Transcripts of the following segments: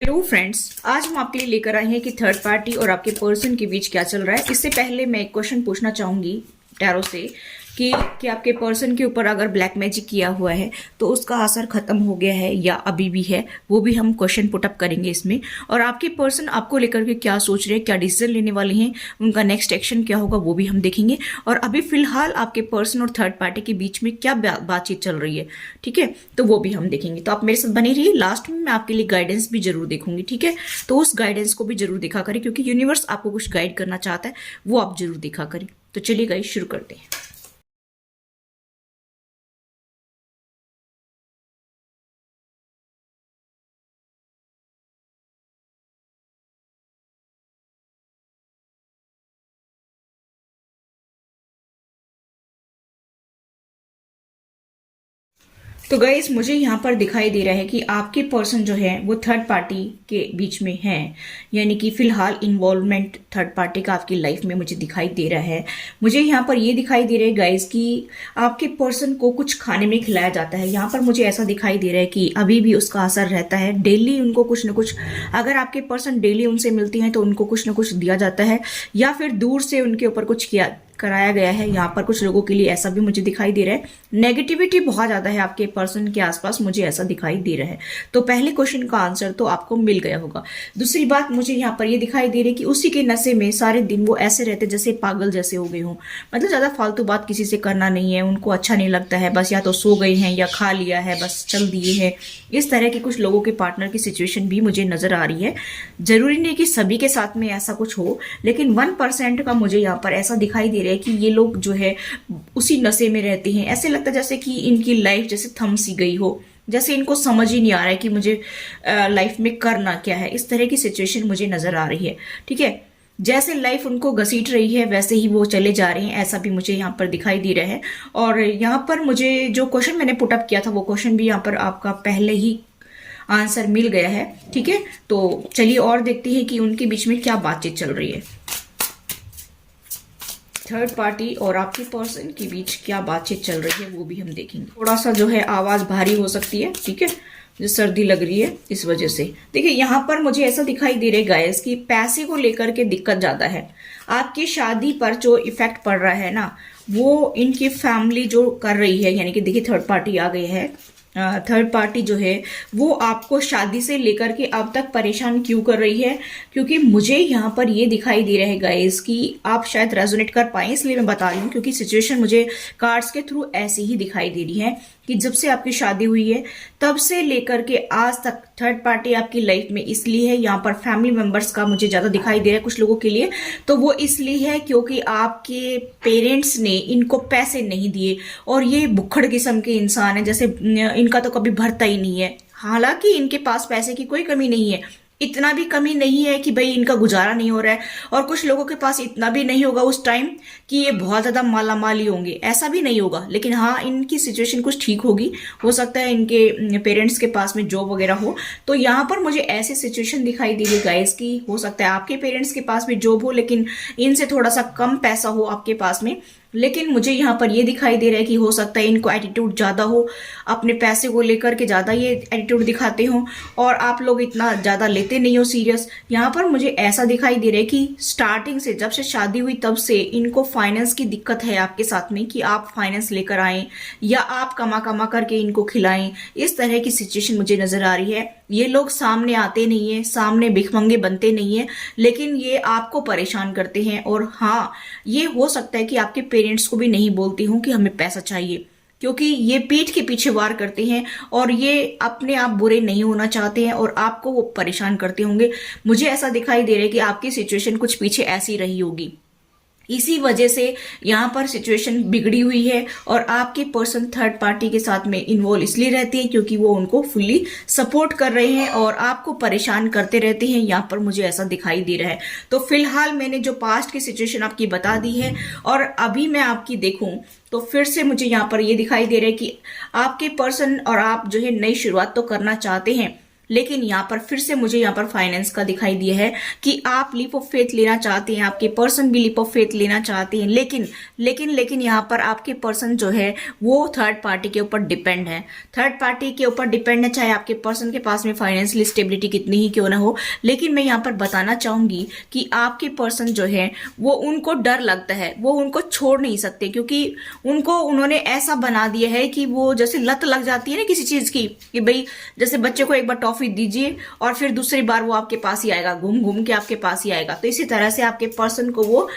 Hello friends, आज हम आपके लिए लेकर आए हैं कि थर्ड पार्टी और आपके पर्सन के बीच क्या चल रहा है। इससे पहले मैं एक क्वेश्चन पूछना चाहूंगी टैरो से कि आपके पर्सन के ऊपर अगर ब्लैक मैजिक किया हुआ है तो उसका असर खत्म हो गया है या अभी भी है, वो भी हम क्वेश्चन पुट अप करेंगे इसमें। और आपके पर्सन आपको लेकर के क्या सोच रहे हैं, क्या डिसीजन लेने वाले हैं, उनका नेक्स्ट एक्शन क्या होगा, वो भी हम देखेंगे। और अभी फिलहाल आपके पर्सन और थर्ड पार्टी के बीच में क्या बातचीत चल रही है, ठीक है, तो वो भी हम देखेंगे। तो आप मेरे साथ बने रहिए, लास्ट में मैं आपके लिए गाइडेंस भी जरूर देखूंगी, ठीक है। तो उस गाइडेंस को भी जरूर देखा करें, क्योंकि यूनिवर्स आपको कुछ गाइड करना चाहता है, वो आप जरूर देखा करें। तो चलिए गाइस, शुरू करते हैं। तो गाइस, मुझे यहाँ पर दिखाई दे रहा है कि आपके पर्सन जो है वो थर्ड पार्टी के बीच में है, यानी कि फिलहाल इन्वॉल्वमेंट थर्ड पार्टी का आपकी लाइफ में मुझे दिखाई दे रहा है। मुझे यहाँ पर ये दिखाई दे रहा है गाइस कि आपके पर्सन को कुछ खाने में खिलाया जाता है। यहाँ पर मुझे ऐसा दिखाई दे रहा है कि अभी भी उसका असर रहता है। डेली उनको कुछ न कुछ, अगर आपके पर्सन डेली उनसे मिलती हैं तो उनको कुछ न कुछ दिया जाता है, या फिर दूर से उनके ऊपर कुछ किया कराया गया है। यहाँ पर कुछ लोगों के लिए ऐसा भी मुझे दिखाई दे रहा है। नेगेटिविटी बहुत ज्यादा है आपके पर्सन के आसपास, मुझे ऐसा दिखाई दे रहा है। तो पहले क्वेश्चन का आंसर तो आपको मिल गया होगा। दूसरी बात, मुझे यहाँ पर ये दिखाई दे रही है कि उसी के नशे में सारे दिन वो ऐसे रहते जैसे पागल जैसे हो गए हों। मतलब ज्यादा फालतू बात किसी से करना नहीं है, उनको अच्छा नहीं लगता है, बस या तो सो गए हैं या खा लिया है, बस चल दिए हैं। इस तरह के कुछ लोगों के पार्टनर की सिचुएशन भी मुझे नजर आ रही है। जरूरी नहीं कि सभी के साथ में ऐसा कुछ हो, लेकिन 1% का मुझे यहाँ पर ऐसा दिखाई दे रहा है कि ये लोग जो है उसी नशे में रहते हैं। ऐसे लगता है जैसे कि इनकी लाइफ जैसे थम सी गई हो, जैसे इनको समझ ही नहीं आ रहा है कि मुझे लाइफ में करना क्या है। इस तरह की सिचुएशन मुझे नजर आ रही है, ठीक है। जैसे लाइफ उनको घसीट रही है वैसे ही वो चले जा रहे हैं, ऐसा भी मुझे यहाँ पर दिखाई दे रहा है। और यहाँ पर मुझे जो क्वेश्चन मैंने पुटअप किया था वो क्वेश्चन भी यहाँ पर आपका पहले ही आंसर मिल गया है, ठीक है। तो चलिए और देखते हैं कि उनके बीच में क्या बातचीत चल रही है। थर्ड पार्टी और आपके पर्सन के बीच क्या बातचीत चल रही है वो भी हम देखेंगे। थोड़ा सा जो है आवाज भारी हो सकती है, ठीक है, जो सर्दी लग रही है इस वजह से। देखिए यहाँ पर मुझे ऐसा दिखाई दे रहा है गाइस कि पैसे को लेकर के दिक्कत ज्यादा है। आपकी शादी पर जो इफेक्ट पड़ रहा है ना, वो इनकी फैमिली जो कर रही है, यानी कि देखिए थर्ड पार्टी आ गई है। थर्ड पार्टी जो है वो आपको शादी से लेकर के अब तक परेशान क्यों कर रही है, क्योंकि मुझे यहाँ पर ये दिखाई दे रहा है गाइस कि आप शायद रेजोनेट कर पाए, इसलिए मैं बता रही हूँ, क्योंकि सिचुएशन मुझे कार्ड्स के थ्रू ऐसी ही दिखाई दे रही है कि जब से आपकी शादी हुई है तब से लेकर के आज तक थर्ड पार्टी आपकी लाइफ में इसलिए है। यहाँ पर फैमिली मेंबर्स का मुझे ज्यादा दिखाई दे रहा है कुछ लोगों के लिए, तो वो इसलिए है क्योंकि आपके पेरेंट्स ने इनको पैसे नहीं दिए, और ये भुक्खड़ किस्म के इंसान है, जैसे इनका तो कभी भरता ही नहीं है। हालांकि इनके पास पैसे की कोई कमी नहीं है, इतना भी कमी नहीं है कि भाई इनका गुजारा नहीं हो रहा है, और कुछ लोगों के पास इतना भी नहीं होगा उस टाइम कि ये बहुत ज्यादा मालामाली होंगे, ऐसा भी नहीं होगा। लेकिन हाँ, इनकी सिचुएशन कुछ ठीक होगी, हो सकता है इनके पेरेंट्स के पास में जॉब वगैरह हो। तो यहाँ पर मुझे ऐसी सिचुएशन दिखाई दे रही गाइस की हो सकता है आपके पेरेंट्स के पास भी जॉब हो, लेकिन इनसे थोड़ा सा कम पैसा हो आपके पास में। लेकिन मुझे यहाँ पर ये दिखाई दे रहा है कि हो सकता है इनको एटीट्यूड ज्यादा हो, अपने पैसे को लेकर के ज्यादा ये एटीट्यूड दिखाते हो, और आप लोग इतना ज्यादा लेते नहीं हो सीरियस। यहाँ पर मुझे ऐसा दिखाई दे रहा है कि स्टार्टिंग से, जब से शादी हुई तब से इनको फाइनेंस की दिक्कत है आपके साथ में, कि आप फाइनेंस लेकर आए या आप कमा कमा करके इनको खिलाएं। इस तरह की सिचुएशन मुझे नजर आ रही है। ये लोग सामने आते नहीं है, सामने भिखमंगे बनते नहीं है, लेकिन ये आपको परेशान करते हैं। और हाँ, ये हो सकता है कि आपके पेरेंट्स को भी नहीं बोलती हूँ कि हमें पैसा चाहिए, क्योंकि ये पीठ के पीछे वार करते हैं और ये अपने आप बुरे नहीं होना चाहते हैं और आपको वो परेशान करते होंगे। मुझे ऐसा दिखाई दे रहा है कि आपकी सिचुएशन कुछ पीछे ऐसी रही होगी, इसी वजह से यहाँ पर सिचुएशन बिगड़ी हुई है। और आपके पर्सन थर्ड पार्टी के साथ में इन्वॉल्व इसलिए रहते हैं क्योंकि वो उनको फुल्ली सपोर्ट कर रहे हैं और आपको परेशान करते रहते हैं। यहाँ पर मुझे ऐसा दिखाई दे रहा है। तो फिलहाल मैंने जो पास्ट की सिचुएशन आपकी बता दी है, और अभी मैं आपकी देखूं तो फिर से मुझे यहाँ पर ये दिखाई दे रहा है कि आपके पर्सन और आप जो है नई शुरुआत तो करना चाहते हैं, लेकिन यहाँ पर फिर से मुझे यहाँ पर फाइनेंस का दिखाई दिया है कि आप लीप ऑफ फेथ लेना चाहते हैं, आपके पर्सन भी लीप ऑफ फेथ लेना चाहते हैं, लेकिन यहाँ पर आपके पर्सन जो है वो थर्ड पार्टी के ऊपर डिपेंड है। थर्ड पार्टी के ऊपर डिपेंड है, चाहे आपके पर्सन के पास में फाइनेंशियली स्टेबिलिटी कितनी ही क्यों ना हो। लेकिन मैं यहाँ पर बताना चाहूंगी कि आपके पर्सन जो है वो, उनको डर लगता है, वो उनको छोड़ नहीं सकते, क्योंकि उनको उन्होंने ऐसा बना दिया है कि वो जैसे लत लग जाती है ना किसी चीज की, कि भाई जैसे बच्चे को एक बार टॉफी दीजिए और फिर दूसरी बार वो आपके पास ही आएगा, घूम घूम के आपके पास ही आएगा। तो इसी तरह से आपके पर्सन को वो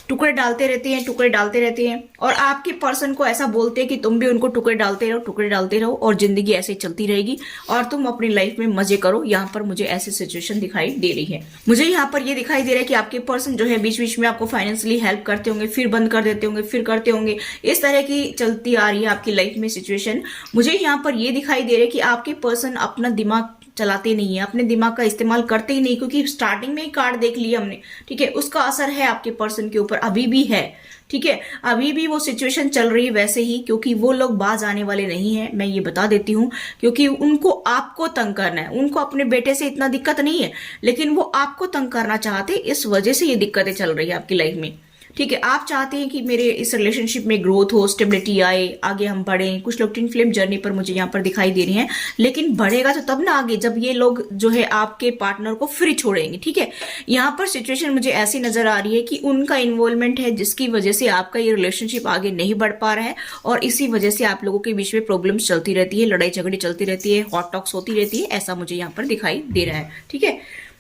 टुकड़े डालते रहते हैं और आपके पर्सन को ऐसा बोलते हैं कि तुम भी उनको टुकड़े डालते रहो और जिंदगी ऐसे चलती रहेगी और तुम अपनी लाइफ में मजे करो। यहाँ पर मुझे ऐसी सिचुएशन दिखाई दे रही है। मुझे यहाँ पर ये दिखाई दे रहा है कि आपके पर्सन जो है बीच बीच में आपको फाइनेंशियली हेल्प करते होंगे, फिर बंद कर देते होंगे, फिर करते होंगे, इस तरह की चलती आ रही है आपकी लाइफ में सिचुएशन। मुझे यहाँ पर ये दिखाई दे रहा है कि आपके पर्सन अपना दिमाग चलाते नहीं है, अपने दिमाग का इस्तेमाल करते ही नहीं, क्योंकि स्टार्टिंग में ही कार्ड देख लिया हमने, ठीक है। उसका असर है आपके पर्सन के ऊपर, अभी भी है, ठीक है। अभी भी वो सिचुएशन चल रही है वैसे ही, क्योंकि वो लोग बाज आने वाले नहीं है, मैं ये बता देती हूँ। क्योंकि उनको आपको तंग करना है, उनको अपने बेटे से इतना दिक्कत नहीं है, लेकिन वो आपको तंग करना चाहते, इस वजह से ये दिक्कतें चल रही है आपकी लाइफ में, ठीक है। आप चाहते हैं कि मेरे इस रिलेशनशिप में ग्रोथ हो, स्टेबिलिटी आए, आगे हम बढ़ें। कुछ लोग ट्विन फ्लेम जर्नी पर मुझे यहाँ पर दिखाई दे रही हैं, लेकिन बढ़ेगा तो तब ना आगे, जब ये लोग जो है आपके पार्टनर को फ्री छोड़ेंगे, ठीक है। यहाँ पर सिचुएशन मुझे ऐसी नजर आ रही है कि उनका इन्वॉल्वमेंट है, जिसकी वजह से आपका ये रिलेशनशिप आगे नहीं बढ़ पा रहा है और इसी वजह से आप लोगों के बीच में प्रॉब्लम्स चलती रहती है, लड़ाई झगड़ी चलती रहती है, हॉट टॉक्स होती रहती है, ऐसा मुझे यहाँ पर दिखाई दे रहा है, ठीक है।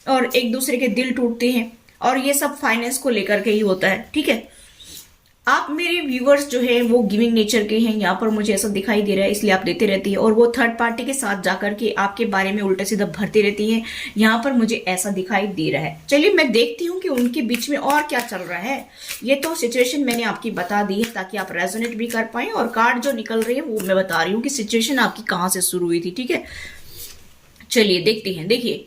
और एक दूसरे के दिल टूटते हैं और ये सब फाइनेंस को लेकर के ही होता है, ठीक है। आप मेरे व्यूवर्स जो है वो गिविंग नेचर के हैं, यहाँ पर मुझे ऐसा दिखाई दे रहा है, इसलिए आप देते रहती है और वो थर्ड पार्टी के साथ जाकर के आपके बारे में उल्टा सीधा भरती रहती है, यहाँ पर मुझे ऐसा दिखाई दे रहा है। चलिए मैं देखती हूँ कि उनके बीच में और क्या चल रहा है। ये तो सिचुएशन मैंने आपकी बता दी है ताकि आप रेजोनेट भी कर पाए, और कार्ड जो निकल रही है वो मैं बता रही हूँ कि सिचुएशन आपकी कहाँ से शुरू हुई थी, ठीक है। चलिए देखते हैं। देखिए,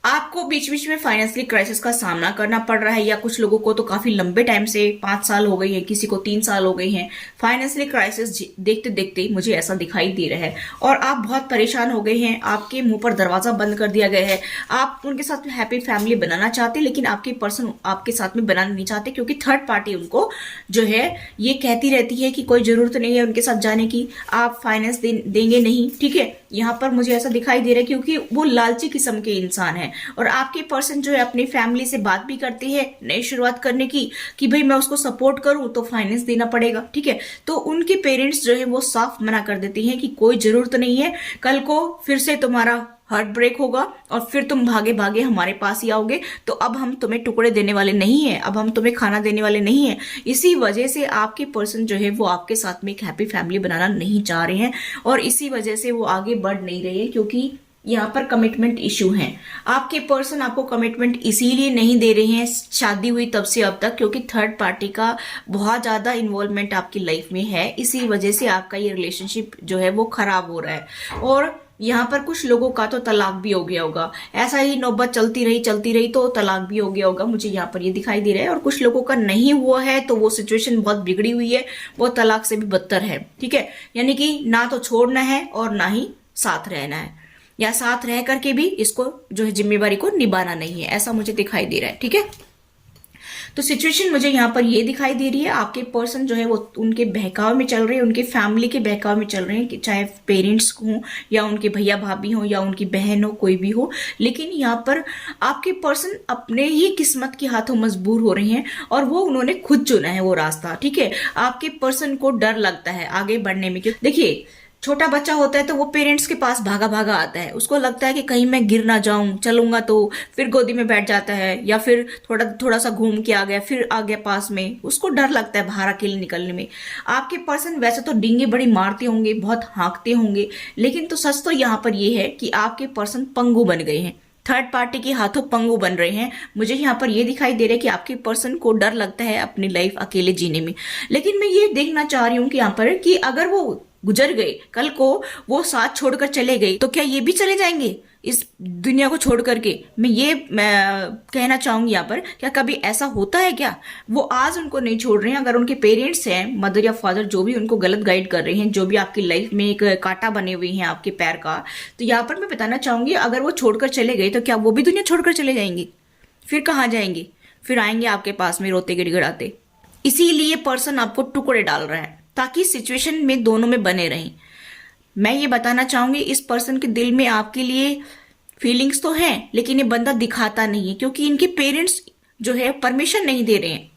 आपको बीच बीच में फाइनेंशियल क्राइसिस का सामना करना पड़ रहा है, या कुछ लोगों को तो काफी लंबे टाइम से 5 साल हो गई है, किसी को 3 साल हो गई हैं। फाइनेंशियल क्राइसिस देखते देखते मुझे ऐसा दिखाई दे रहा है और आप बहुत परेशान हो गए हैं, आपके मुंह पर दरवाजा बंद कर दिया गया है। आप उनके साथ हैप्पी फैमिली बनाना चाहते, लेकिन आपके पर्सन आपके साथ में बनाना नहीं चाहते, क्योंकि थर्ड पार्टी उनको जो है ये कहती रहती है कि कोई जरूरत नहीं है उनके साथ जाने की, आप फाइनेंस देंगे नहीं, ठीक है। यहाँ पर मुझे ऐसा दिखाई दे रहा है क्योंकि वो लालची किस्म के इंसान है और आपके पर्सन जो है अपनी फैमिली से बात भी करते हैं नई शुरुआत करने की, कि भाई मैं उसको सपोर्ट करूं तो फाइनेंस देना पड़ेगा, ठीक है। तो उनके पेरेंट्स जो है वो साफ मना कर देते हैं कि कोई जरूरत नहीं है, कल को फिर से तुम्हारा हार्ट ब्रेक होगा और फिर तुम भागे भागे हमारे पास ही आओगे, तो अब हम तुम्हें टुकड़े देने वाले नहीं है, अब हम तुम्हें खाना देने वाले नहीं है। इसी वजह से आपके पर्सन जो है वो आपके साथ में एक हैप्पी फैमिली बनाना नहीं चाह रहे हैं और इसी वजह से वो आगे बढ़ नहीं रहे हैं, क्योंकि यहाँ पर कमिटमेंट इशू है। आपके पर्सन आपको कमिटमेंट इसीलिए नहीं दे रहे हैं शादी हुई तब से अब तक, क्योंकि थर्ड पार्टी का बहुत ज्यादा इन्वॉल्वमेंट आपकी लाइफ में है, इसी वजह से आपका ये रिलेशनशिप जो है वो खराब हो रहा है। और यहाँ पर कुछ लोगों का तो तलाक भी हो गया होगा, ऐसा ही नौबत चलती रही तो तलाक भी हो गया होगा, मुझे यहाँ पर ये दिखाई दे रहा है। और कुछ लोगों का नहीं हुआ है तो वो सिचुएशन बहुत बिगड़ी हुई है, वो तलाक से भी बदतर है, ठीक है। यानी कि ना तो छोड़ना है और ना ही साथ रहना है, या साथ रह करके भी इसको जो है जिम्मेवारी को निभाना नहीं है, ऐसा मुझे दिखाई दे रहा है, ठीक है। तो सिचुएशन मुझे यहाँ पर ये दिखाई दे रही है, आपके पर्सन जो है वो उनके बहकाव में चल रहे हैं, उनके फैमिली के बहकाव में चल रहे हैं, कि चाहे पेरेंट्स हो या उनके भैया भाभी हो या उनकी बहन हो, कोई भी हो। लेकिन यहाँ पर आपके पर्सन अपने ही किस्मत के हाथों मजबूर हो रहे हैं और वो उन्होंने खुद चुना है वो रास्ता, ठीक है। आपके पर्सन को डर लगता है आगे बढ़ने में, क्योंकि देखिए छोटा बच्चा होता है तो वो पेरेंट्स के पास भागा भागा आता है, उसको लगता है कि कहीं मैं गिर ना जाऊं, चलूंगा तो फिर गोदी में बैठ जाता है, या फिर थोड़ा सा घूम के आ गया फिर आ गया पास में, उसको डर लगता है बाहर अकेले निकलने में। आपके पर्सन वैसे तो डींगे बड़ी मारते होंगे, बहुत हाँकते होंगे, लेकिन तो सच तो यहाँ पर ये है कि आपके पर्सन पंगु बन गए हैं, थर्ड पार्टी के हाथों पंगु बन रहे हैं। मुझे यहाँ पर ये दिखाई दे रहा है कि आपके पर्सन को डर लगता है अपनी लाइफ अकेले जीने में। लेकिन मैं ये देखना चाह रही हूँ कि यहाँ पर कि अगर वो गुजर गए, कल को वो साथ छोड़कर चले गए, तो क्या ये भी चले जाएंगे? इस दुनिया को छोड़ करके। मैं कहना चाहूंगी यहाँ पर, क्या कभी ऐसा होता है क्या? वो आज उनको नहीं छोड़ रहे हैं। अगर उनके पेरेंट्स हैं, मदर या फादर, जो भी उनको गलत गाइड कर रहे हैं, जो भी आपकी लाइफ में एक कांटा बने हुए हैं आपके पैर का, तो यहाँ पर मैं बताना चाहूंगी, अगर वो छोड़कर चले गए तो क्या वो भी दुनिया छोड़कर चले जाएंगे? फिर कहाँ जाएंगे? फिर आएंगे आपके पास में रोते गिड़गिड़ाते। इसीलिए पर्सन आपको टुकड़े डाल रहा है, ताकि सिचुएशन में दोनों में बने रहें। मैं ये बताना चाहूंगी, इस पर्सन के दिल में आपके लिए फीलिंग्स तो हैं, लेकिन ये बंदा दिखाता नहीं है, क्योंकि इनके पेरेंट्स जो है परमिशन नहीं दे रहे हैं,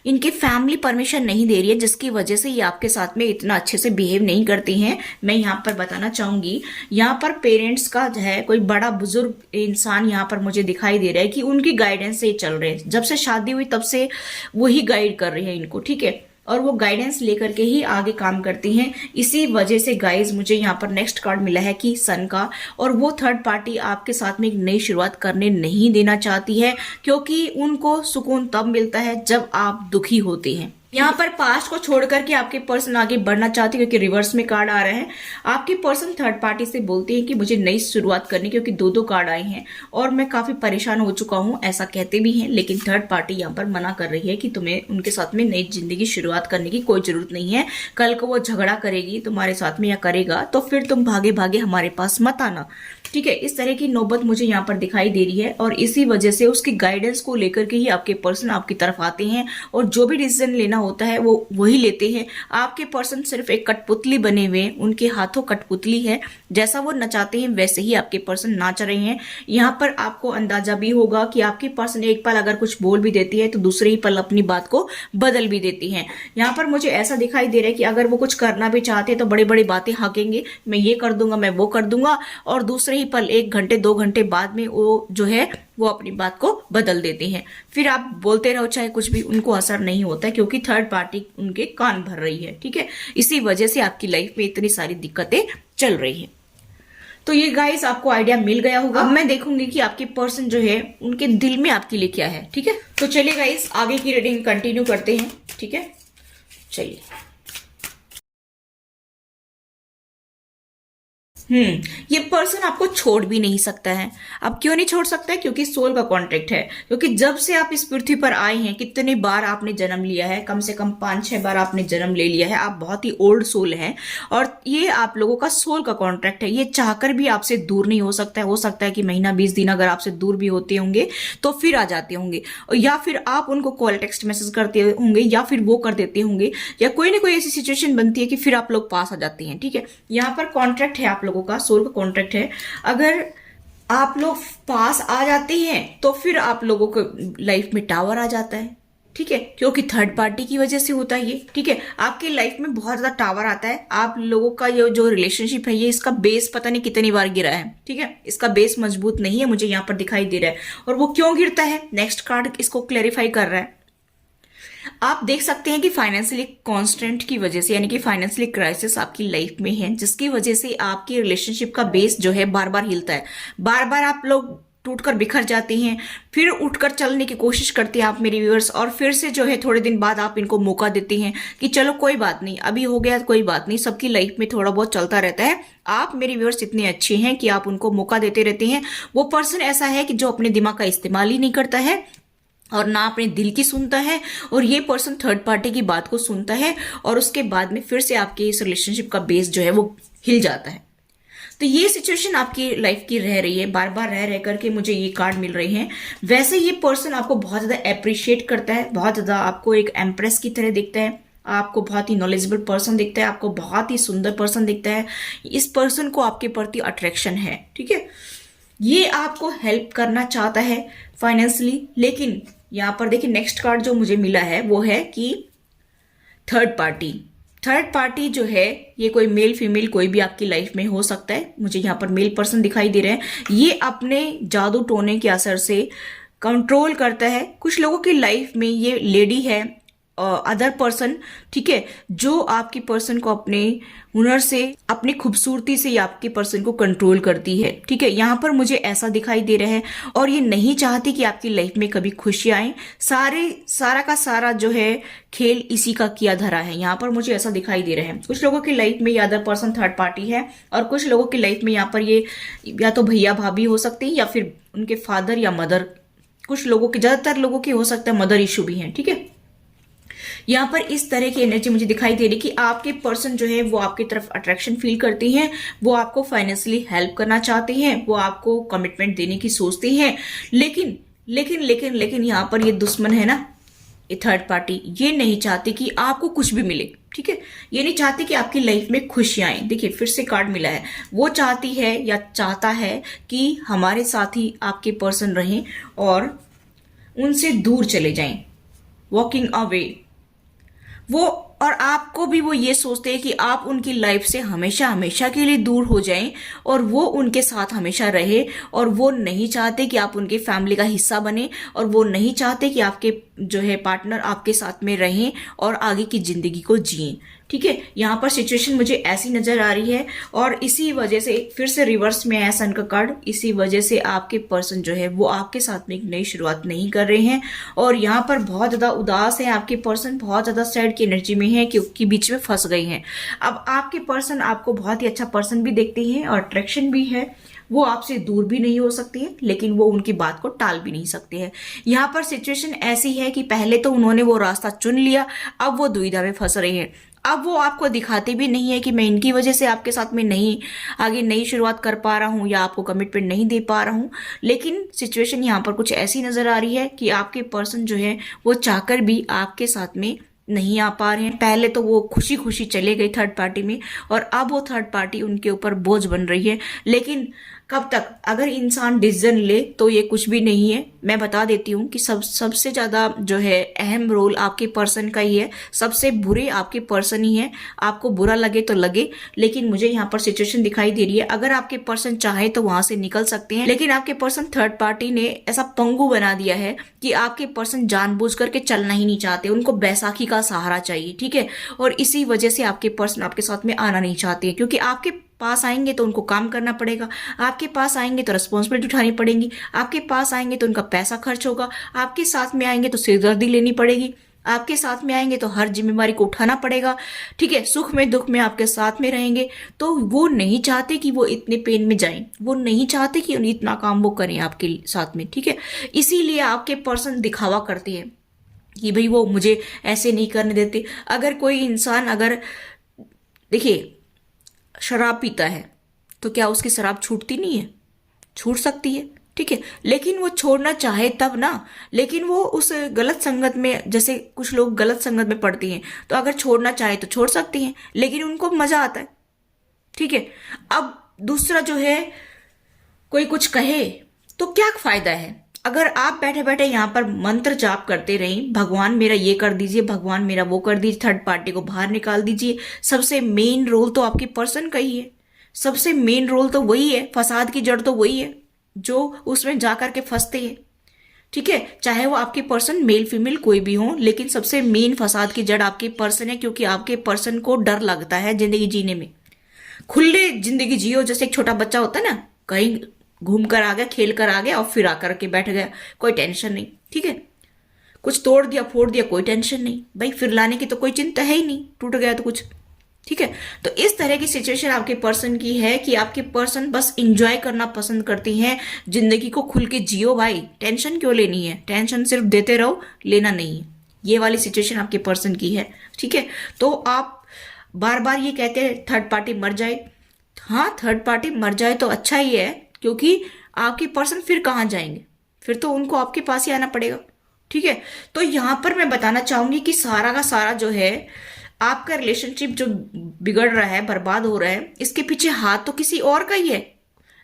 इनकी फैमिली परमिशन नहीं दे रही है, जिसकी वजह से ये आपके साथ में इतना अच्छे से बिहेव नहीं करती हैं। मैं यहाँ पर बताना चाहूंगी, यहाँ पर पेरेंट्स का जो है कोई बड़ा बुजुर्ग इंसान यहाँ पर मुझे दिखाई दे रहा है कि उनकी गाइडेंस से ही चल रहे हैं। जब से शादी हुई तब से वही गाइड कर रहे हैं इनको, ठीक है, और वो गाइडेंस लेकर के ही आगे काम करती हैं। इसी वजह से गाइज मुझे यहाँ पर नेक्स्ट कार्ड मिला है कि सन का, और वो थर्ड पार्टी आपके साथ में एक नई शुरुआत करने नहीं देना चाहती है, क्योंकि उनको सुकून तब मिलता है जब आप दुखी होते हैं। यहाँ पर पास्ट को छोड़ करके आपके पर्सन आगे बढ़ना चाहते हैं, क्योंकि रिवर्स में कार्ड आ रहे हैं। आपके पर्सन थर्ड पार्टी से बोलते हैं कि मुझे नई शुरुआत करनी, क्योंकि दो दो कार्ड आए हैं और मैं काफी परेशान हो चुका हूँ, ऐसा कहते भी हैं। लेकिन थर्ड पार्टी यहाँ पर मना कर रही है कि तुम्हें उनके साथ में नई जिंदगी शुरुआत करने की कोई जरूरत नहीं है। कल को वो झगड़ा करेगी तुम्हारे साथ में या करेगा तो फिर तुम भागे भागे हमारे पास मत आना, ठीक है। इस तरह की नौबत मुझे यहाँ पर दिखाई दे रही है, और इसी वजह से उसकी गाइडेंस को लेकर के ही आपके पर्सन आपकी तरफ आते हैं, और जो भी डिसीजन लेना होता है वो वही लेते हैं। आपके पर्सन सिर्फ एक कठपुतली बने हुए हैं, उनके हाथों कठपुतली है, जैसा वो नचाते हैं वैसे ही आपके पर्सन नाच रहे हैं। यहाँ पर आपको अंदाजा भी होगा कि आपके पर्सन एक पल अगर कुछ बोल भी देती है तो दूसरे ही पल अपनी बात को बदल भी देती है। यहाँ पर मुझे ऐसा दिखाई दे रहा है कि अगर वो कुछ करना भी चाहते हैं तो बड़ी बड़ी बातें हाँकेंगे, मैं ये कर दूंगा, मैं वो कर दूंगा, और दूसरे ही पल 1 घंटे 2 घंटे बाद में वो जो है वो अपनी बात को बदल देते हैं। फिर आप बोलते रहो चाहे कुछ भी, उनको असर नहीं होता है, क्योंकि थर्ड पार्टी उनके कान भर रही है, ठीक है। इसी वजह से आपकी लाइफ में इतनी सारी दिक्कतें चल रही हैं। तो ये गाइस आपको आइडिया मिल गया होगा। अब मैं देखूंगी कि आपके पर्सन जो है उनके दिल में आपके लिए क्या है, ठीक है। तो चलिए गाइस आगे की रीडिंग कंटिन्यू करते हैं, ठीक है। चलिए, ये पर्सन आपको छोड़ भी नहीं सकता है। अब क्यों नहीं छोड़ सकता है? क्योंकि सोल का कॉन्ट्रैक्ट है। क्योंकि जब से आप इस पृथ्वी पर आए हैं, कितने बार आपने जन्म लिया है, कम से कम 5-6 बार आपने जन्म ले लिया है। आप बहुत ही ओल्ड सोल हैं, और ये आप लोगों का सोल का कॉन्ट्रैक्ट है। ये चाहकर भी आपसे दूर नहीं हो सकता है। हो सकता है कि महीना 20 दिन अगर आपसे दूर भी होते होंगे तो फिर आ जाते होंगे, या फिर आप उनको कॉल टेक्स्ट मैसेज करते होंगे, या फिर वो कर देते होंगे, या कोई ना कोई ऐसी सिचुएशन बनती है कि फिर आप लोग पास आ जाते हैं, ठीक है। यहाँ पर कॉन्ट्रैक्ट है आप लोगों का, सोल का कॉन्ट्रैक्ट है। अगर आप लोग पास आ जाते हैं तो फिर आप लोगों को लाइफ में टावर आ जाता है, ठीक है, क्योंकि थर्ड पार्टी की वजह से होता है ये, ठीक है। आपकी लाइफ में बहुत ज्यादा टावर आता है। आप लोगों का ये जो रिलेशनशिप है, ये इसका बेस पता नहीं कितनी बार गिरा है, ठीक है। इसका बेस मजबूत नहीं है, मुझे यहाँ पर दिखाई दे रहा है। और वो क्यों गिरता है, नेक्स्ट कार्ड इसको क्लैरिफाई कर रहा है। आप देख सकते हैं कि फाइनेंशियली कॉन्स्टेंट की वजह से, यानी कि फाइनेंशियली क्राइसिस आपकी लाइफ में है, जिसकी वजह से आपकी रिलेशनशिप का बेस जो है बार बार हिलता है। बार बार आप लोग टूटकर बिखर जाते हैं, फिर उठकर चलने की कोशिश करते हैं आप मेरे व्यूअर्स, और फिर से जो है थोड़े दिन बाद आप इनको मौका देते हैं कि चलो कोई बात नहीं, अभी हो गया कोई बात नहीं। सबकी लाइफ में थोड़ा बहुत चलता रहता है। आप मेरे व्यूअर्स इतने अच्छे हैं कि आप उनको मौका देते रहते हैं। वो पर्सन ऐसा है कि जो अपने दिमाग का इस्तेमाल ही नहीं करता है और ना अपने दिल की सुनता है, और ये पर्सन थर्ड पार्टी की बात को सुनता है, और उसके बाद में फिर से आपके इस रिलेशनशिप का बेस जो है वो हिल जाता है। तो ये सिचुएशन आपकी लाइफ की रह रही है, बार बार रह करके मुझे ये कार्ड मिल रहे हैं। वैसे ये पर्सन आपको बहुत ज्यादा अप्रिशिएट करता है, बहुत ज्यादा आपको एक एम्प्रेस की तरह दिखता है, आपको बहुत ही नॉलेजेबल पर्सन दिखता है, आपको बहुत ही सुंदर पर्सन दिखता है। इस पर्सन को आपके प्रति अट्रैक्शन है, ठीक है। ये आपको हेल्प करना चाहता है फाइनेंशियली, लेकिन यहाँ पर देखिए नेक्स्ट कार्ड जो मुझे मिला है वो है कि थर्ड पार्टी। थर्ड पार्टी जो है ये कोई मेल फीमेल कोई भी आपकी लाइफ में हो सकता है। मुझे यहाँ पर मेल पर्सन दिखाई दे रहे हैं। ये अपने जादू टोने के असर से कंट्रोल करता है। कुछ लोगों की लाइफ में ये लेडी है अदर पर्सन, ठीक है, जो आपकी पर्सन को अपने हुनर से, अपनी खूबसूरती से या आपके पर्सन को कंट्रोल करती है, ठीक है। यहाँ पर मुझे ऐसा दिखाई दे रहा है और ये नहीं चाहती कि आपकी लाइफ में कभी खुशी आए। सारा का सारा जो है खेल इसी का किया धरा है। यहाँ पर मुझे ऐसा दिखाई दे रहा है कुछ लोगों की लाइफ में ये अदर पर्सन थर्ड पार्टी है और कुछ लोगों की लाइफ में यहाँ पर ये या तो भैया भाभी हो सकते हैं या फिर उनके फादर या मदर। कुछ लोगों के, ज्यादातर लोगों की हो सकता है मदर इशू भी है, ठीक है। यहाँ पर इस तरह की एनर्जी मुझे दिखाई दे रही कि आपके पर्सन जो है वो आपकी तरफ अट्रैक्शन फील करते हैं, वो आपको फाइनेंशियली हेल्प करना चाहते हैं, वो आपको कमिटमेंट देने की सोचते हैं। लेकिन लेकिन लेकिन लेकिन यहाँ पर ये दुश्मन है ना, ये थर्ड पार्टी, ये नहीं चाहती कि आपको कुछ भी मिले, ठीक है। ये नहीं चाहती कि आपकी लाइफ में खुशियां आए। देखिए फिर से कार्ड मिला है, वो चाहती है या चाहता है कि हमारे साथ ही आपके पर्सन रहें और उनसे दूर चले जाएं, वॉकिंग अवे। वो और आपको भी वो ये सोचते हैं कि आप उनकी लाइफ से हमेशा हमेशा के लिए दूर हो जाएं और वो उनके साथ हमेशा रहे। और वो नहीं चाहते कि आप उनके फैमिली का हिस्सा बने और वो नहीं चाहते कि आपके जो है पार्टनर आपके साथ में रहें और आगे की जिंदगी को जिएं, ठीक है। यहाँ पर सिचुएशन मुझे ऐसी नजर आ रही है और इसी वजह से फिर से रिवर्स में आया सन का कार्ड। इसी वजह से आपके पर्सन जो है वो आपके साथ में एक नई शुरुआत नहीं कर रहे हैं और यहाँ पर बहुत ज्यादा उदास है आपके पर्सन, बहुत ज्यादा सैड की एनर्जी में है क्योंकि बीच में फंस गए हैं। अब आपके पर्सन आपको बहुत ही अच्छा पर्सन भी देखते हैं और अट्रैक्शन भी है, वो आपसे दूर भी नहीं हो सकती है लेकिन वो उनकी बात को टाल भी नहीं सकते हैं। यहाँ पर सिचुएशन ऐसी है कि पहले तो उन्होंने वो रास्ता चुन लिया, अब वो दुविधा में फंस रहे हैं। अब वो आपको दिखाते भी नहीं है कि मैं इनकी वजह से आपके साथ में नहीं आगे नई शुरुआत कर पा रहा हूं या आपको कमिटमेंट नहीं दे पा रहा हूं। लेकिन सिचुएशन यहाँ पर कुछ ऐसी नजर आ रही है कि आपके पर्सन जो है वो चाहकर भी आपके साथ में नहीं आ पा रहे हैं। पहले तो वो खुशी खुशी चले गए थर्ड पार्टी में और अब वो थर्ड पार्टी उनके ऊपर बोझ बन रही है। लेकिन कब तक? अगर इंसान डिसीजन ले तो ये कुछ भी नहीं है। मैं बता देती हूँ कि सबसे ज्यादा जो है अहम रोल आपके पर्सन का ही है, सबसे बुरे आपके पर्सन ही है। आपको बुरा लगे तो लगे, लेकिन मुझे यहाँ पर सिचुएशन दिखाई दे रही है अगर आपके पर्सन चाहे तो वहां से निकल सकते हैं, लेकिन आपके पर्सन थर्ड पार्टी ने ऐसा पंगु बना दिया है कि आपके पर्सन जानबूझ करके चलना ही नहीं चाहते, उनको बैसाखी का सहारा चाहिए, ठीक है। और इसी वजह से आपके पर्सन आपके साथ में आना नहीं चाहते क्योंकि आपके पास आएंगे तो उनको काम करना पड़ेगा, आपके पास आएंगे तो रिस्पॉन्सिबिलिटी उठानी पड़ेगी, आपके पास आएंगे तो उनका पैसा खर्च होगा, आपके साथ में आएंगे तो सिरदर्दी लेनी पड़ेगी, आपके साथ में आएंगे तो हर जिम्मेवारी को उठाना पड़ेगा, ठीक है। सुख में दुख में आपके साथ में रहेंगे। तो वो नहीं चाहते कि वो इतने पेन में जाएं, वो नहीं चाहते कि इतना काम वो करें आपके साथ में, ठीक है। इसीलिए आपके पर्सन दिखावा करते हैं कि भाई वो मुझे ऐसे नहीं करने देते। अगर कोई इंसान अगर देखिए शराब पीता है तो क्या उसकी शराब छूटती नहीं है? छूट सकती है, ठीक है, लेकिन वो छोड़ना चाहे तब ना। लेकिन वो उस गलत संगत में, जैसे कुछ लोग गलत संगत में पड़ती हैं, तो अगर छोड़ना चाहे तो छोड़ सकती हैं, लेकिन उनको मजा आता है, ठीक है। अब दूसरा जो है, कोई कुछ कहे तो क्या फायदा है? अगर आप बैठे बैठे यहाँ पर मंत्र जाप करते रहें, भगवान मेरा ये कर दीजिए, भगवान मेरा वो कर दीजिए, थर्ड पार्टी को बाहर निकाल दीजिए। सबसे मेन रोल तो आपके पर्सन का ही है, सबसे मेन रोल तो वही है, फसाद की जड़ तो वही है जो उसमें जाकर के फंसते हैं, ठीक है। चाहे वो आपके पर्सन मेल फीमेल कोई भी हो, लेकिन सबसे मेन फसाद की जड़ आपके पर्सन है क्योंकि आपके पर्सन को डर लगता है जिंदगी जीने में। खुले जिंदगी जियो, जैसे एक छोटा बच्चा होता है ना, कहीं घूम कर आ गया, खेल कर आ गया और फिर आकर के बैठ गया, कोई टेंशन नहीं, ठीक है। कुछ तोड़ दिया फोड़ दिया, कोई टेंशन नहीं भाई, फिर लाने की तो कोई चिंता है ही नहीं, टूट गया तो कुछ, ठीक है। तो इस तरह की सिचुएशन आपके पर्सन की है कि आपके पर्सन बस इंजॉय करना पसंद करती हैं, जिंदगी को खुल के जियो भाई, टेंशन क्यों लेनी है? टेंशन सिर्फ देते रहो, लेना नहीं है। ये वाली सिचुएशन आपके पर्सन की है, ठीक है। तो आप बार बार ये कहते हैं थर्ड पार्टी मर जाए। हाँ, थर्ड पार्टी मर जाए तो अच्छा ही है, क्योंकि आपके पर्सन फिर कहाँ जाएंगे? फिर तो उनको आपके पास ही आना पड़ेगा, ठीक है। तो यहां पर मैं बताना चाहूंगी कि सारा का सारा जो है आपका रिलेशनशिप जो बिगड़ रहा है, बर्बाद हो रहा है, इसके पीछे हाथ तो किसी और का ही है,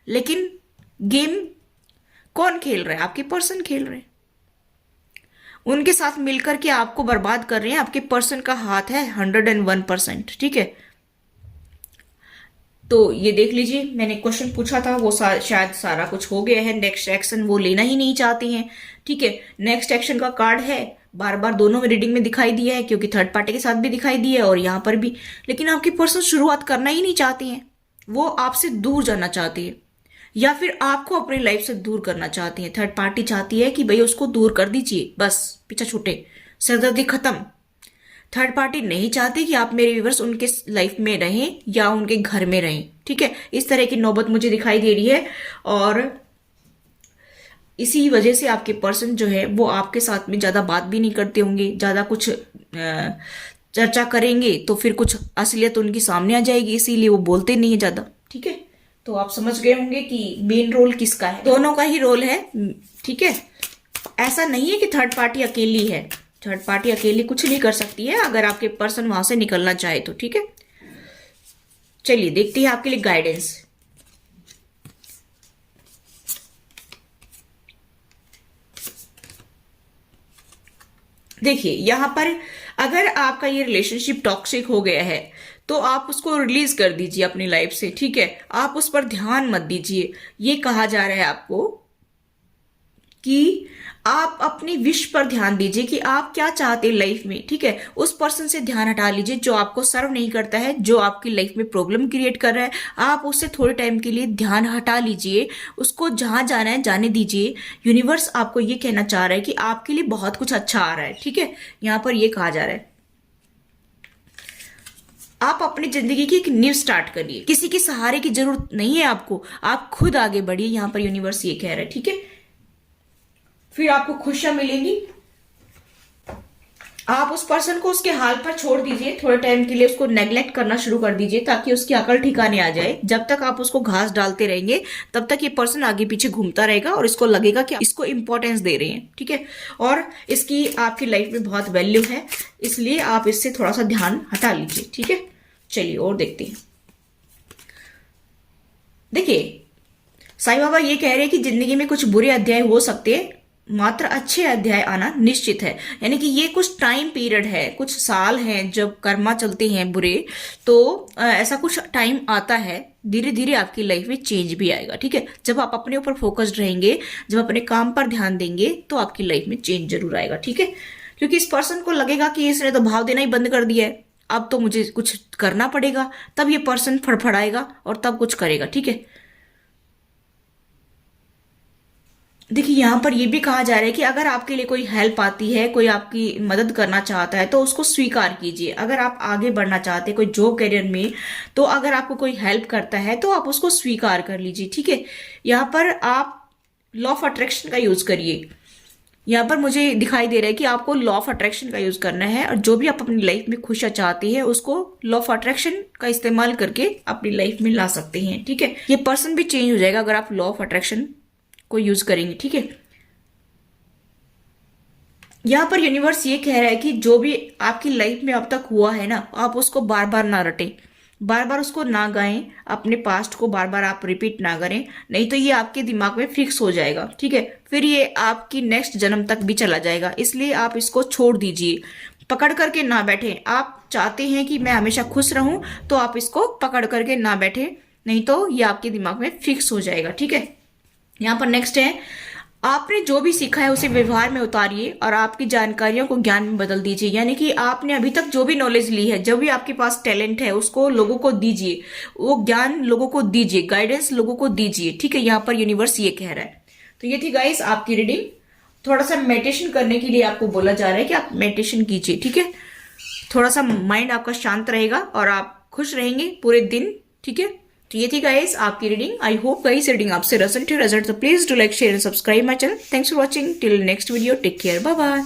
लेकिन गेम कौन खेल रहा है? आपके पर्सन खेल रहे हैं, उनके साथ मिलकर के आपको बर्बाद कर रहे हैं। आपके पर्सन का हाथ है 101%, ठीक है। तो ये देख लीजिए, मैंने क्वेश्चन पूछा था वो शायद सारा कुछ हो गया है। नेक्स्ट एक्शन वो लेना ही नहीं चाहती हैं, ठीक है। नेक्स्ट एक्शन का कार्ड है बार बार दोनों में रीडिंग में दिखाई दिया है, क्योंकि थर्ड पार्टी के साथ भी दिखाई दिया है और यहाँ पर भी। लेकिन आपके पर्सन शुरुआत करना ही नहीं चाहते हैं, वो आपसे दूर जाना चाहती है या फिर आपको अपनी लाइफ से दूर करना चाहती है। थर्ड पार्टी चाहती है कि भाई उसको दूर कर दीजिए, बस पीछा छूटे, सरदर्दी खत्म। थर्ड पार्टी नहीं चाहती कि आप मेरे व्यूअर्स उनके लाइफ में रहें या उनके घर में रहें, ठीक है। इस तरह की नौबत मुझे दिखाई दे रही है और इसी वजह से आपके पर्सन जो है वो आपके साथ में ज्यादा बात भी नहीं करते होंगे। ज्यादा कुछ चर्चा करेंगे तो फिर कुछ असलियत उनकी सामने आ जाएगी, इसीलिए वो बोलते नहीं है ज्यादा, ठीक है। तो आप समझ गए होंगे कि मेन रोल किसका है, दोनों का ही रोल है, ठीक है। ऐसा नहीं है कि थर्ड पार्टी अकेली है, थर्ड पार्टी अकेली कुछ नहीं कर सकती है अगर आपके पर्सन वहां से निकलना चाहे तो, ठीक है। चलिए देखते हैं आपके लिए गाइडेंस। देखिए यहां पर अगर आपका ये रिलेशनशिप टॉक्सिक हो गया है तो आप उसको रिलीज कर दीजिए अपनी लाइफ से, ठीक है। आप उस पर ध्यान मत दीजिए। ये कहा जा रहा है आपको कि आप अपनी विश पर ध्यान दीजिए कि आप क्या चाहते हैं लाइफ में, ठीक है। उस पर्सन से ध्यान हटा लीजिए जो आपको सर्व नहीं करता है, जो आपकी लाइफ में प्रॉब्लम क्रिएट कर रहा है। आप उससे थोड़े टाइम के लिए ध्यान हटा लीजिए, उसको जहां जाना है जाने दीजिए। यूनिवर्स आपको ये कहना चाह रहा है कि आपके लिए बहुत कुछ अच्छा आ रहा है, ठीक है। यहां पर ये कहा जा रहा है आप अपनी जिंदगी की एक न्यू स्टार्ट करिए, किसी के सहारे की जरूरत नहीं है आपको, आप खुद आगे बढ़िए। यहां पर यूनिवर्स ये कह रहा है, ठीक है। फिर आपको खुशियां मिलेंगी। आप उस पर्सन को उसके हाल पर छोड़ दीजिए, थोड़े टाइम के लिए उसको नेग्लेक्ट करना शुरू कर दीजिए ताकि उसकी अकल ठिकाने आ जाए। जब तक आप उसको घास डालते रहेंगे तब तक ये पर्सन आगे पीछे घूमता रहेगा और इसको लगेगा कि इसको इंपॉर्टेंस दे रहे हैं, ठीक है। और इसकी आपकी लाइफ में बहुत वैल्यू है, इसलिए आप इससे थोड़ा सा ध्यान हटा लीजिए, ठीक है। चलिए और देखते हैं। देखिए साईं बाबा ये कह रहे हैं कि जिंदगी में कुछ बुरे अध्याय हो सकते हैं, मात्र अच्छे अध्याय आना निश्चित है। यानी कि ये कुछ टाइम पीरियड है, कुछ साल हैं जब कर्मा चलते हैं बुरे, तो ऐसा कुछ टाइम आता है, धीरे धीरे आपकी लाइफ में चेंज भी आएगा, ठीक है। जब आप अपने ऊपर फोकस्ड रहेंगे, जब अपने काम पर ध्यान देंगे तो आपकी लाइफ में चेंज जरूर आएगा, ठीक है। क्योंकि इस पर्सन को लगेगा कि इसने तो भाव देना ही बंद कर दिया है, अब तो मुझे कुछ करना पड़ेगा, तब ये पर्सन फड़फड़ाएगा और तब कुछ करेगा, ठीक है। देखिए यहाँ पर यह भी कहा जा रहा है कि अगर आपके लिए कोई हेल्प आती है, कोई आपकी मदद करना चाहता है तो उसको स्वीकार कीजिए। अगर आप आगे बढ़ना चाहते हैं कोई जॉब करियर में, तो अगर आपको कोई हेल्प करता है तो आप उसको स्वीकार कर लीजिए, ठीक है। यहाँ पर आप लॉ ऑफ अट्रैक्शन का यूज करिए। यहाँ पर मुझे दिखाई दे रहा है कि आपको लॉ ऑफ अट्रैक्शन का यूज करना है और जो भी आप अपनी लाइफ में खुशियां चाहती है उसको लॉ ऑफ अट्रैक्शन का इस्तेमाल करके अपनी लाइफ में ला सकते हैं, ठीक है। ये पर्सन भी चेंज हो जाएगा अगर आप लॉ ऑफ अट्रैक्शन को यूज करेंगे, ठीक है। यहां पर यूनिवर्स ये कह रहा है कि जो भी आपकी लाइफ में अब तक हुआ है ना, आप उसको बार बार ना रटें, बार बार उसको ना गाएं, अपने पास्ट को बार बार आप रिपीट ना करें, नहीं तो ये आपके दिमाग में फिक्स हो जाएगा, ठीक है। फिर ये आपकी नेक्स्ट जन्म तक भी चला जाएगा, इसलिए आप इसको छोड़ दीजिए, पकड़ करके ना बैठे। आप चाहते हैं कि मैं हमेशा खुश रहूं तो आप इसको पकड़ करके ना बैठे, नहीं तो ये आपके दिमाग में फिक्स हो जाएगा, ठीक है। यहाँ पर नेक्स्ट है, आपने जो भी सीखा है उसे व्यवहार में उतारिए और आपकी जानकारियों को ज्ञान में बदल दीजिए। यानी कि आपने अभी तक जो भी नॉलेज ली है, जो भी आपके पास टैलेंट है, उसको लोगों को दीजिए, वो ज्ञान लोगों को दीजिए, गाइडेंस लोगों को दीजिए, ठीक है। यहाँ पर यूनिवर्स ये कह रहा है। तो ये थी गाइस आपकी रीडिंग। थोड़ा सा मेडिटेशन करने के लिए आपको बोला जा रहा है कि आप मेडिटेशन कीजिए, ठीक है। थोड़ा सा माइंड आपका शांत रहेगा और आप खुश रहेंगे पूरे दिन, ठीक है। तो ये थी गाइस आपकी reading. I hope guys reading आपसे रिजल्ट तो please do like share and subscribe my channel. Thanks for watching, till next video, take care, bye bye.